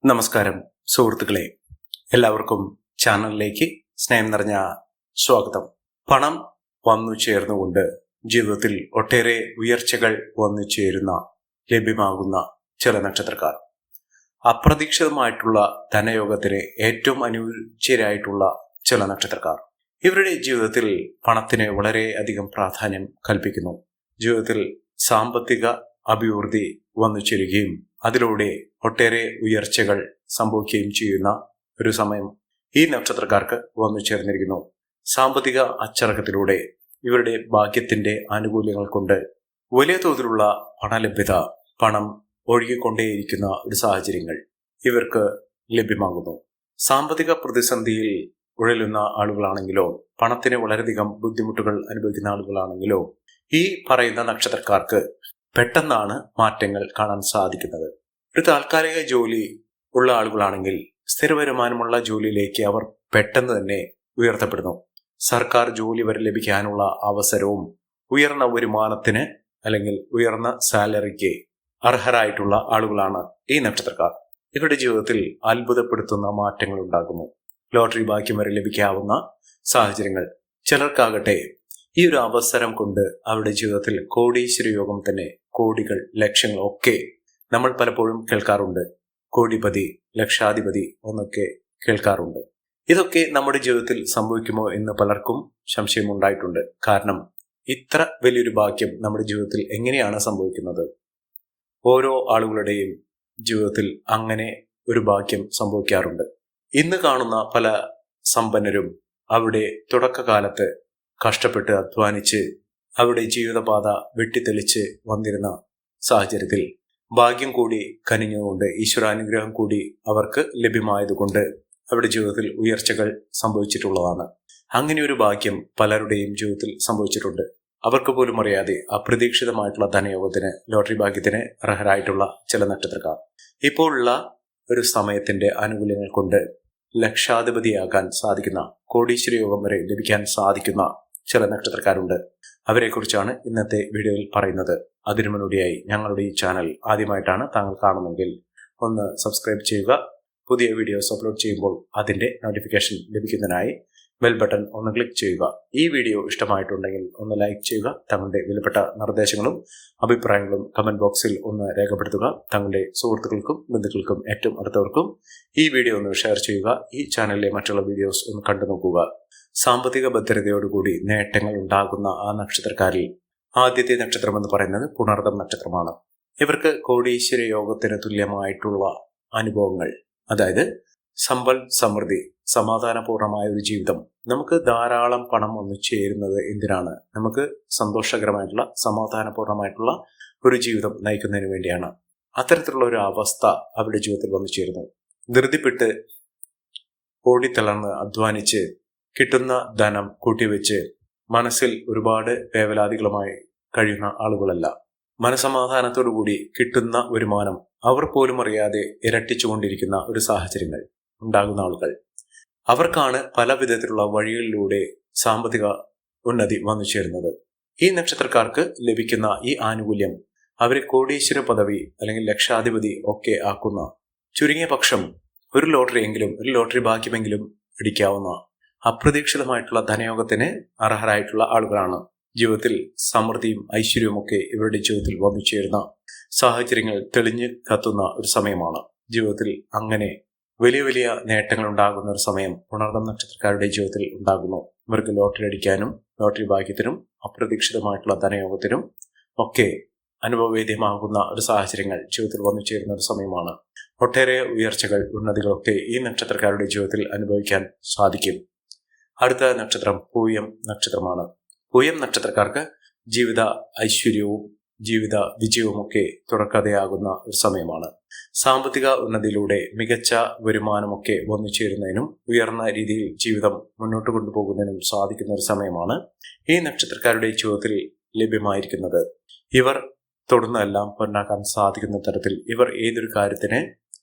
നമസ്കാരം സുഹൃത്തുക്കളെ, എല്ലാവർക്കും ചാനലിലേക്ക് സ്നേഹം നിറഞ്ഞ സ്വാഗതം. പണം വന്നു ചേർന്നുകൊണ്ട് ജീവിതത്തിൽ ഒട്ടേറെ ഉയർച്ചകൾ വന്നു ചേരുന്ന ലഭ്യമാകുന്ന ചില നക്ഷത്രക്കാർ, അപ്രതീക്ഷിതമായിട്ടുള്ള ധനയോഗത്തിന് ഏറ്റവും അനുയോജ്യരായിട്ടുള്ള ചില നക്ഷത്രക്കാർ. ഇവരുടെ ജീവിതത്തിൽ പണത്തിന് വളരെയധികം പ്രാധാന്യം കൽപ്പിക്കുന്നു. ജീവിതത്തിൽ സാമ്പത്തിക അഭിവൃദ്ധി വന്നു ചേരുകയും അതിലൂടെ ഒട്ടേറെ ഉയർച്ചകൾ സംഭവിക്കുകയും ചെയ്യുന്ന ഒരു സമയം ഈ നക്ഷത്രക്കാർക്ക് വന്നു ചേർന്നിരിക്കുന്നു. സാമ്പത്തിക അച്ചടക്കത്തിലൂടെ ഇവരുടെ ഭാഗ്യത്തിന്റെ ആനുകൂല്യങ്ങൾ കൊണ്ട് വലിയ തോതിലുള്ള പണലഭ്യത, പണം ഒഴുകിക്കൊണ്ടേയിരിക്കുന്ന ഒരു സാഹചര്യങ്ങൾ ഇവർക്ക് ലഭ്യമാകുന്നു. സാമ്പത്തിക പ്രതിസന്ധിയിൽ ഉഴലുന്ന ആളുകളാണെങ്കിലോ, പണത്തിന് വളരെയധികം ബുദ്ധിമുട്ടുകൾ അനുഭവിക്കുന്ന ആളുകളാണെങ്കിലോ, ഈ പറയുന്ന നക്ഷത്രക്കാർക്ക് പെട്ടെന്നാണ് മാറ്റങ്ങൾ കാണാൻ സാധിക്കുന്നത്. ഒരു താൽക്കാലിക ജോലി ഉള്ള ആളുകളാണെങ്കിൽ സ്ഥിര വരുമാനമുള്ള ജോലിയിലേക്ക് അവർ പെട്ടെന്ന് തന്നെ ഉയർത്തപ്പെടുന്നു. സർക്കാർ ജോലി വരെ ലഭിക്കാനുള്ള അവസരവും ഉയർന്ന വരുമാനത്തിന് അല്ലെങ്കിൽ ഉയർന്ന സാലറിക്ക് അർഹരായിട്ടുള്ള ആളുകളാണ് ഈ നക്ഷത്രക്കാർ. ഇവരുടെ ജീവിതത്തിൽ അത്ഭുതപ്പെടുത്തുന്ന മാറ്റങ്ങൾ ഉണ്ടാകുന്നു. ലോട്ടറി ഭാഗ്യം വരെ ലഭിക്കാവുന്ന സാഹചര്യങ്ങൾ. ചിലർക്കാകട്ടെ ഈ ഒരു അവസരം കൊണ്ട് അവരുടെ ജീവിതത്തിൽ കോടീശ്വര യോഗം തന്നെ, കോടികൾ, ലക്ഷങ്ങൾ ഒക്കെ നമ്മൾ പലപ്പോഴും കേൾക്കാറുണ്ട്. കോടിപതി, ലക്ഷാധിപതി എന്നൊക്കെ കേൾക്കാറുണ്ട്. ഇതൊക്കെ നമ്മുടെ ജീവിതത്തിൽ സംഭവിക്കുമോ എന്ന് പലർക്കും സംശയമുണ്ടായിട്ടുണ്ട്. കാരണം ഇത്ര വലിയൊരു ഭാഗ്യം നമ്മുടെ ജീവിതത്തിൽ എങ്ങനെയാണ് സംഭവിക്കുന്നത്? ഓരോ ആളുകളുടെയും ജീവിതത്തിൽ അങ്ങനെ ഒരു ഭാഗ്യം സംഭവിക്കാറുണ്ട്. ഇന്ന് കാണുന്ന പല സമ്പന്നരും അവരുടെ തുടക്കകാലത്ത് കഷ്ടപ്പെട്ട് അധ്വാനിച്ച് അവരുടെ ജീവിതപാത വെട്ടിത്തെളിച്ച് വന്നിരുന്ന സാഹചര്യത്തിൽ ഭാഗ്യം കൂടി കനിഞ്ഞുകൊണ്ട്, ഈശ്വരാനുഗ്രഹം കൂടി അവർക്ക് ലഭ്യമായതുകൊണ്ട് അവരുടെ ജീവിതത്തിൽ ഉയർച്ചകൾ സംഭവിച്ചിട്ടുള്ളതാണ്. അങ്ങനെ ഒരു ഭാഗ്യം പലരുടെയും ജീവിതത്തിൽ സംഭവിച്ചിട്ടുണ്ട്. അവർക്ക് പോലും അറിയാതെ അപ്രതീക്ഷിതമായിട്ടുള്ള ധനയോഗത്തിന്, ലോട്ടറി ഭാഗ്യത്തിന് അർഹരായിട്ടുള്ള ചില നക്ഷത്രക്കാർ. ഇപ്പോഴുള്ള ഒരു സമയത്തിന്റെ ആനുകൂല്യങ്ങൾ കൊണ്ട് ലക്ഷാധിപതിയാകാൻ സാധിക്കുന്ന, കോടീശ്വര യോഗം വരെ ലഭിക്കാൻ സാധിക്കുന്ന ചില നക്ഷത്രക്കാരുണ്ട്. അവരെക്കുറിച്ചാണ് ഇന്നത്തെ വീഡിയോയിൽ പറയുന്നത്. അതിനു മുന്നോടിയായി ഞങ്ങളുടെ ഈ ചാനൽ ആദ്യമായിട്ടാണ് താങ്കൾ കാണുന്നതെങ്കിൽ ഒന്ന് സബ്സ്ക്രൈബ് ചെയ്യുക. പുതിയ വീഡിയോസ് അപ്ലോഡ് ചെയ്യുമ്പോൾ അതിന്റെ നോട്ടിഫിക്കേഷൻ ലഭിക്കുന്നതിനായി ബെൽ ബട്ടൺ ഒന്ന് ക്ലിക്ക് ചെയ്യുക. ഈ വീഡിയോ ഇഷ്ടമായിട്ടുണ്ടെങ്കിൽ ഒന്ന് ലൈക്ക് ചെയ്യുക. തങ്ങളുടെ വിലപ്പെട്ട നിർദ്ദേശങ്ങളും അഭിപ്രായങ്ങളും കമന്റ് ബോക്സിൽ ഒന്ന് രേഖപ്പെടുത്തുക. തങ്ങളുടെ സുഹൃത്തുക്കൾക്കും ബന്ധുക്കൾക്കും ഏറ്റവും അടുത്തവർക്കും ഈ വീഡിയോ ഒന്ന് ഷെയർ ചെയ്യുക. ഈ ചാനലിലെ മറ്റുള്ള വീഡിയോസ് ഒന്ന് കണ്ടു നോക്കുക. സാമ്പത്തിക ഭദ്രതയോടുകൂടി നേട്ടങ്ങൾ ഉണ്ടാകുന്ന ആ നക്ഷത്രക്കാരിൽ ആദ്യത്തെ നക്ഷത്രം എന്ന് പറയുന്നത് പുണർദം നക്ഷത്രമാണ്. ഇവർക്ക് കോടീശ്വര യോഗത്തിന് തുല്യമായിട്ടുള്ള അനുഭവങ്ങൾ, അതായത് സമ്പൽ സമൃദ്ധി, സമാധാനപൂർണമായ ഒരു ജീവിതം. നമുക്ക് ധാരാളം പണം വന്നു ചേരുന്നത് എന്തിനാണ്? നമുക്ക് സന്തോഷകരമായിട്ടുള്ള, സമാധാനപൂർണമായിട്ടുള്ള ഒരു ജീവിതം നയിക്കുന്നതിന് വേണ്ടിയാണ്. അത്തരത്തിലുള്ള ഒരു അവസ്ഥ അവരുടെ ജീവിതത്തിൽ വന്നു ചേരുന്നു. ധൃതിപ്പെട്ട് ഓടിത്തളർന്ന് അധ്വാനിച്ച് കിട്ടുന്ന ധനം കൂട്ടിവെച്ച് മനസ്സിൽ ഒരുപാട് വേവലാതികളുമായി കഴിയുന്ന ആളുകളല്ല. മനസമാധാനത്തോടുകൂടി കിട്ടുന്ന വരുമാനം അവർ പോലും അറിയാതെ ഇരട്ടിച്ചുകൊണ്ടിരിക്കുന്ന ഒരു സാഹചര്യങ്ങൾ ഉണ്ടാകുന്ന ആളുകൾ. അവർക്കാണ് പല വിധത്തിലുള്ള വഴികളിലൂടെ സാമ്പത്തിക ഉന്നതി വന്നു ചേരുന്നത്. ഈ നക്ഷത്രക്കാർക്ക് ലഭിക്കുന്ന ഈ ആനുകൂല്യം അവരെ കോടീശ്വര പദവി അല്ലെങ്കിൽ ലക്ഷാധിപതി ഒക്കെ ആക്കുന്ന, ചുരുങ്ങിയ പക്ഷം ഒരു ലോട്ടറി ഭാഗ്യമെങ്കിലും അടിക്കാവുന്ന അപ്രതീക്ഷിതമായിട്ടുള്ള ധനയോഗത്തിന് അർഹരായിട്ടുള്ള ആളുകളാണ്. ജീവിതത്തിൽ സമൃദ്ധിയും ഐശ്വര്യവും ഒക്കെ ഇവരുടെ ജീവിതത്തിൽ വന്നു ചേരുന്ന സാഹചര്യങ്ങൾ തെളിഞ്ഞു കത്തുന്ന ഒരു സമയമാണ്. ജീവിതത്തിൽ അങ്ങനെ വലിയ വലിയ നേട്ടങ്ങൾ ഉണ്ടാകുന്ന ഒരു സമയം പുണർദം നക്ഷത്രക്കാരുടെ ജീവിതത്തിൽ ഉണ്ടാകുന്നു. ഇവർക്ക് ലോട്ടറി അടിക്കാനും ലോട്ടറി ഭാഗ്യത്തിനും അപ്രതീക്ഷിതമായിട്ടുള്ള ധനയോഗത്തിനും ഒക്കെ അനുഭവവേദ്യമാകുന്ന ഒരു സാഹചര്യങ്ങൾ ജീവിതത്തിൽ വന്നു ചേരുന്ന ഒരു സമയമാണ്. ഒട്ടേറെ ഉയർച്ചകൾ, ഉന്നതികളൊക്കെ ഈ നക്ഷത്രക്കാരുടെ ജീവിതത്തിൽ അനുഭവിക്കാൻ സാധിക്കും. അടുത്ത നക്ഷത്രം പൂയം നക്ഷത്രമാണ്. പൂയം നക്ഷത്രക്കാർക്ക് ജീവിത ഐശ്വര്യവും ജീവിത വിജയവുമൊക്കെ തുറക്കഥയാകുന്ന ഒരു സമയമാണ്. സാമ്പത്തിക ഉന്നതിയിലൂടെ മികച്ച വരുമാനമൊക്കെ വന്നു ചേരുന്നതിനും ഉയർന്ന രീതിയിൽ ജീവിതം മുന്നോട്ട് കൊണ്ടുപോകുന്നതിനും സാധിക്കുന്ന ഒരു സമയമാണ് ഈ നക്ഷത്രക്കാരുടെ ജീവിതത്തിൽ ലഭ്യമായിരിക്കുന്നത്. ഇവർ തൊടുന്നതെല്ലാം പൊന്നാക്കാൻ സാധിക്കുന്ന തരത്തിൽ ഇവർ ഏതൊരു കാര്യത്തിന്,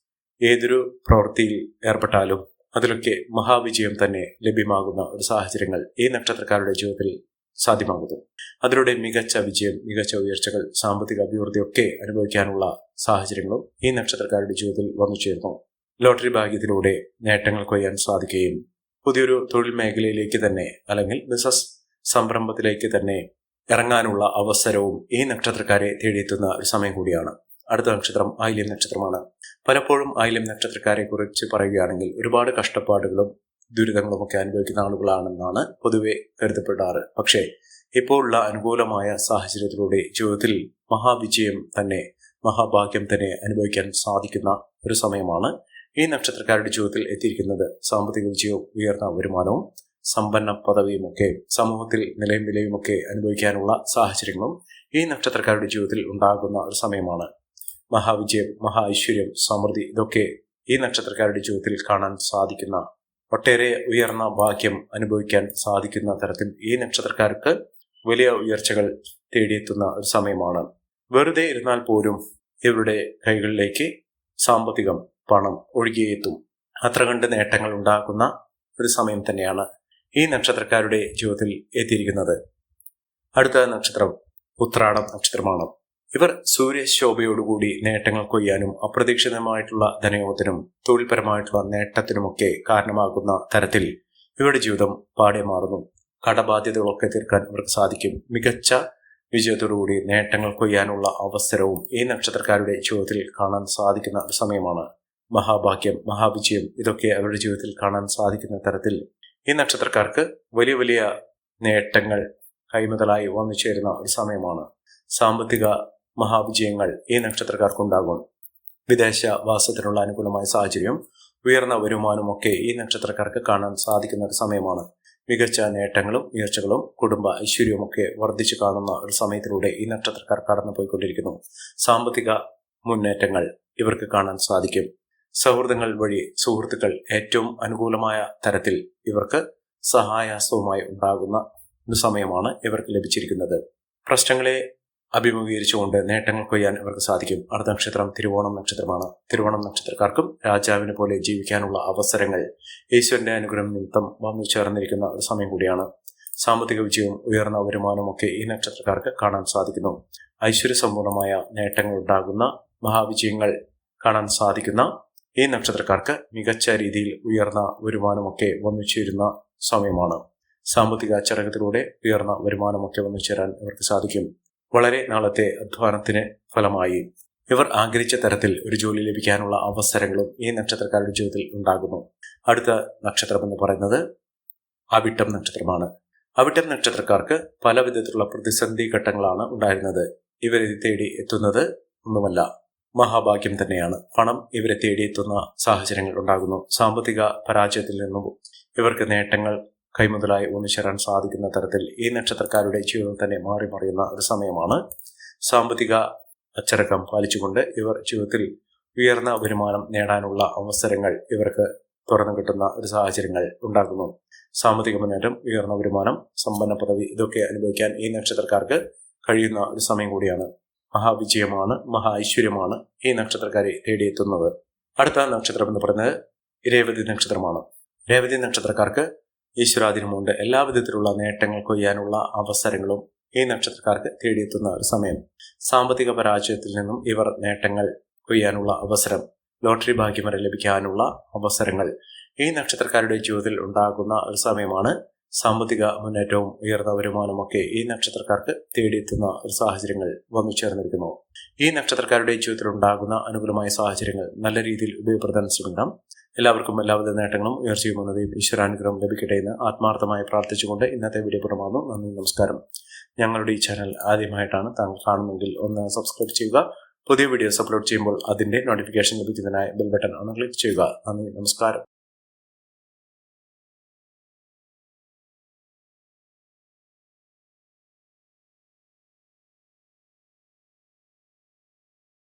ഏതൊരു പ്രവൃത്തിയിൽ ഏർപ്പെട്ടാലും അതിലൊക്കെ മഹാവിജയം തന്നെ ലഭ്യമാകുന്ന ഒരു സാഹചര്യങ്ങൾ ഈ നക്ഷത്രക്കാരുടെ ജീവിതത്തിൽ സാധ്യമാകുന്നു. അതിലൂടെ മികച്ച വിജയം, മികച്ച ഉയർച്ചകൾ, സാമ്പത്തിക അഭിവൃദ്ധിയൊക്കെ അനുഭവിക്കാനുള്ള സാഹചര്യങ്ങളും ഈ നക്ഷത്രക്കാരുടെ ജീവിതത്തിൽ വന്നു ചേരുന്നു. ലോട്ടറി ഭാഗ്യത്തിലൂടെ നേട്ടങ്ങൾ കൊയ്യാൻ സാധിക്കുകയും പുതിയൊരു തൊഴിൽ മേഖലയിലേക്ക് തന്നെ അല്ലെങ്കിൽ ബിസിനസ് സംരംഭത്തിലേക്ക് തന്നെ ഇറങ്ങാനുള്ള അവസരവും ഈ നക്ഷത്രക്കാരെ തേടിയെത്തുന്ന ഒരു സമയം കൂടിയാണ്. അടുത്ത നക്ഷത്രം ആയില്യം നക്ഷത്രമാണ്. പലപ്പോഴും ആയില്യം നക്ഷത്രക്കാരെ കുറിച്ച് പറയുകയാണെങ്കിൽ ഒരുപാട് കഷ്ടപ്പാടുകളും ദുരിതങ്ങളും ഒക്കെ അനുഭവിക്കുന്ന ആളുകളാണെന്നാണ് പൊതുവെ കരുതപ്പെടാറ്. പക്ഷേ ഇപ്പോൾ ഉള്ള അനുകൂലമായ സാഹചര്യത്തിലൂടെ ജീവിതത്തിൽ മഹാവിജയം തന്നെ, മഹാഭാഗ്യം തന്നെ അനുഭവിക്കാൻ സാധിക്കുന്ന ഒരു സമയമാണ് ഈ നക്ഷത്രക്കാരുടെ ജീവിതത്തിൽ എത്തിയിരിക്കുന്നത്. സാമ്പത്തിക വിജയവും ഉയർന്ന വരുമാനവും സമ്പന്ന പദവിയും ഒക്കെ സമൂഹത്തിൽ നിലയും വിലയും ഒക്കെ അനുഭവിക്കാനുള്ള സാഹചര്യങ്ങളും ഈ നക്ഷത്രക്കാരുടെ ജീവിതത്തിൽ ഉണ്ടാകുന്ന ഒരു സമയമാണ്. മഹാവിജയം, മഹാ ഐശ്വര്യം, സമൃദ്ധി ഇതൊക്കെ ഈ നക്ഷത്രക്കാരുടെ ജീവിതത്തിൽ കാണാൻ സാധിക്കുന്ന, ഒട്ടേറെ ഉയർന്ന ഭാഗ്യം അനുഭവിക്കാൻ സാധിക്കുന്ന തരത്തിൽ ഈ നക്ഷത്രക്കാർക്ക് വലിയ ഉയർച്ചകൾ തേടിയെത്തുന്ന ഒരു സമയമാണ്. വെറുതെ ഇരുന്നാൽ പോലും ഇവരുടെ കൈകളിലേക്ക് സാമ്പത്തികം, പണം ഒഴുകിയെത്തും. അത്ര കണ്ട് നേട്ടങ്ങൾ ഉണ്ടാക്കുന്ന ഒരു സമയം തന്നെയാണ് ഈ നക്ഷത്രക്കാരുടെ ജീവിതത്തിൽ എത്തിയിരിക്കുന്നത്. അടുത്ത നക്ഷത്രം ഉത്രാടം നക്ഷത്രമാണ്. ഇവർ സൂര്യശോഭയോടുകൂടി നേട്ടങ്ങൾ കൊയ്യാനും അപ്രതീക്ഷിതമായിട്ടുള്ള ധനയോഗത്തിനും തൊഴിൽപരമായിട്ടുള്ള നേട്ടത്തിനുമൊക്കെ കാരണമാകുന്ന തരത്തിൽ ഇവരുടെ ജീവിതം പാടെ മാറുന്നു. കടബാധ്യതകളൊക്കെ തീർക്കാൻ ഇവർക്ക് സാധിക്കും. മികച്ച വിജയത്തോടുകൂടി നേട്ടങ്ങൾ കൊയ്യാനുള്ള അവസരവും ഈ നക്ഷത്രക്കാരുടെ ജീവിതത്തിൽ കാണാൻ സാധിക്കുന്ന ഒരു സമയമാണ്. മഹാഭാഗ്യം, മഹാവിജയം ഇതൊക്കെ അവരുടെ ജീവിതത്തിൽ കാണാൻ സാധിക്കുന്ന തരത്തിൽ ഈ നക്ഷത്രക്കാർക്ക് വലിയ വലിയ നേട്ടങ്ങൾ കൈമുതലായി വന്നു ചേരുന്ന ഒരു സമയമാണ്. സാമ്പത്തിക മഹാവിജയങ്ങൾ ഈ നക്ഷത്രക്കാർക്കുണ്ടാകും. വിദേശ വാസത്തിനുള്ള അനുകൂലമായ സാഹചര്യം, ഉയർന്ന വരുമാനമൊക്കെ ഈ നക്ഷത്രക്കാർക്ക് കാണാൻ സാധിക്കുന്ന ഒരു സമയമാണ്. മികച്ച നേട്ടങ്ങളും ഉയർച്ചകളും കുടുംബ ഐശ്വര്യവുമൊക്കെ വർദ്ധിച്ചു കാണുന്ന ഒരു സമയത്തിലൂടെ ഈ നക്ഷത്രക്കാർ കടന്നുപോയിക്കൊണ്ടിരിക്കുന്നു. സാമ്പത്തിക മുന്നേറ്റങ്ങൾ ഇവർക്ക് കാണാൻ സാധിക്കും. സൗഹൃദങ്ങൾ വഴി സുഹൃത്തുക്കൾ ഏറ്റവും അനുകൂലമായ തരത്തിൽ ഇവർക്ക് സഹായഹസ്തവുമായി ഉണ്ടാകുന്ന ഒരു സമയമാണ് ഇവർക്ക് ലഭിച്ചിരിക്കുന്നത്. പ്രശ്നങ്ങളെ അഭിമുഖീകരിച്ചുകൊണ്ട് നേട്ടങ്ങൾ കൊയ്യാൻ ഇവർക്ക് സാധിക്കും. അടുത്ത നക്ഷത്രം തിരുവോണം നക്ഷത്രമാണ്. തിരുവോണം നക്ഷത്രക്കാർക്കും രാജാവിനെ പോലെ ജീവിക്കാനുള്ള അവസരങ്ങൾ ഈശ്വരന്റെ അനുഗ്രഹം നിമിത്തം വന്നു ചേർന്നിരിക്കുന്ന ഒരു സമയം കൂടിയാണ്. സാമ്പത്തിക വിജയവും ഉയർന്ന വരുമാനവും ഒക്കെ ഈ നക്ഷത്രക്കാർക്ക് കാണാൻ സാധിക്കുന്നു. ഐശ്വര്യസമ്പൂർണമായ നേട്ടങ്ങൾ ഉണ്ടാകുന്ന മഹാവിജയങ്ങൾ കാണാൻ സാധിക്കുന്ന ഈ നക്ഷത്രക്കാർക്ക് മികച്ച രീതിയിൽ ഉയർന്ന വരുമാനമൊക്കെ വന്നു ചേരുന്ന സമയമാണ്. സാമ്പത്തിക ചടങ്ങത്തിലൂടെ ഉയർന്ന വരുമാനമൊക്കെ വന്നു ചേരാൻ ഇവർക്ക് സാധിക്കും. വളരെ നാളത്തെ അധ്വാനത്തിന് ഫലമായി ഇവർ ആഗ്രഹിച്ച തരത്തിൽ ഒരു ജോലി ലഭിക്കാനുള്ള അവസരങ്ങളും ഈ നക്ഷത്രക്കാരുടെ ജീവിതത്തിൽ ഉണ്ടാകുന്നു. അടുത്ത നക്ഷത്രം എന്ന് പറയുന്നത് അവിട്ടം നക്ഷത്രമാണ്. അവിട്ടം നക്ഷത്രക്കാർക്ക് പല വിധത്തിലുള്ള പ്രതിസന്ധി ഘട്ടങ്ങളാണ് ഉണ്ടായിരുന്നത്. ഇവരെ തേടി എത്തുന്നത് ഒന്നുമല്ല, മഹാഭാഗ്യം തന്നെയാണ്. പണം ഇവരെ തേടിയെത്തുന്ന സാഹചര്യങ്ങൾ ഉണ്ടാകുന്നു. സാമ്പത്തിക പരാജയത്തിൽ നിന്നും ഇവർക്ക് നേട്ടങ്ങൾ കൈമുതലായി ഒന്നിച്ചേരാൻ സാധിക്കുന്ന തരത്തിൽ ഈ നക്ഷത്രക്കാരുടെ ജീവിതം തന്നെ മാറി മറിയുന്ന ഒരു സമയമാണ്. സാമ്പത്തിക അച്ചടക്കം പാലിച്ചുകൊണ്ട് ഇവർ ജീവിതത്തിൽ ഉയർന്ന വരുമാനം നേടാനുള്ള അവസരങ്ങൾ ഇവർക്ക് തുറന്നു കിട്ടുന്ന ഒരു സാഹചര്യങ്ങൾ ഉണ്ടാകുന്നു. സാമ്പത്തിക മുന്നേറ്റം, ഉയർന്ന വരുമാനം, സമ്പന്ന പദവി ഇതൊക്കെ അനുഭവിക്കാൻ ഈ നക്ഷത്രക്കാർക്ക് കഴിയുന്ന ഒരു സമയം കൂടിയാണ്. മഹാവിജയമാണ്, മഹാ ഐശ്വര്യമാണ് ഈ നക്ഷത്രക്കാരെ തേടിയെത്തുന്നത്. അടുത്ത നക്ഷത്രം എന്ന് പറയുന്നത് രേവതി നക്ഷത്രമാണ്. രേവതി നക്ഷത്രക്കാർക്ക് ഈശ്വരാധീനമുണ്ട്. എല്ലാ വിധത്തിലുള്ള നേട്ടങ്ങൾ കൊയ്യാനുള്ള അവസരങ്ങളും ഈ നക്ഷത്രക്കാർക്ക് തേടിയെത്തുന്ന ഒരു സമയം. സാമ്പത്തിക പരാജയത്തിൽ നിന്നും ഇവർ നേട്ടങ്ങൾ കൊയ്യാനുള്ള അവസരം, ലോട്ടറി ഭാഗ്യം വരെ ലഭിക്കാനുള്ള അവസരങ്ങൾ ഈ നക്ഷത്രക്കാരുടെ ജീവിതത്തിൽ ഉണ്ടാകുന്ന ഒരു സമയമാണ്. സാമ്പത്തിക മുന്നേറ്റവും ഉയർന്ന വരുമാനമൊക്കെ ഈ നക്ഷത്രക്കാർക്ക് തേടിയെത്തുന്ന ഒരു സാഹചര്യങ്ങൾ വന്നു ചേർന്നിരിക്കുന്നു. ഈ നക്ഷത്രക്കാരുടെ ജീവിതത്തിൽ ഉണ്ടാകുന്ന അനുകൂലമായ സാഹചര്യങ്ങൾ നല്ല രീതിയിൽ ഉപയോഗപ്പെടുത്താൻ ശ്രമിക്കണം. എല്ലാവർക്കും എല്ലാവിധ നേട്ടങ്ങളും ഉയർച്ചയും ഉന്നതിയും ഈശ്വരാനുഗ്രഹം ലഭിക്കട്ടെ എന്ന് ആത്മാർത്ഥമായി പ്രാർത്ഥിച്ചുകൊണ്ട് ഇന്നത്തെ വീഡിയോ പുറമാകുന്നു. നന്ദി, നമസ്കാരം. ഞങ്ങളുടെ ഈ ചാനൽ ആദ്യമായിട്ടാണ് താങ്കൾ കാണുമെങ്കിൽ ഒന്ന് സബ്സ്ക്രൈബ് ചെയ്യുക. പുതിയ വീഡിയോസ് അപ്ലോഡ് ചെയ്യുമ്പോൾ അതിന്റെ നോട്ടിഫിക്കേഷൻ ലഭിക്കുന്നതിനായി ബെൽ ബട്ടൺ ഒന്ന് ക്ലിക്ക് ചെയ്യുക. നന്ദി, നമസ്കാരം.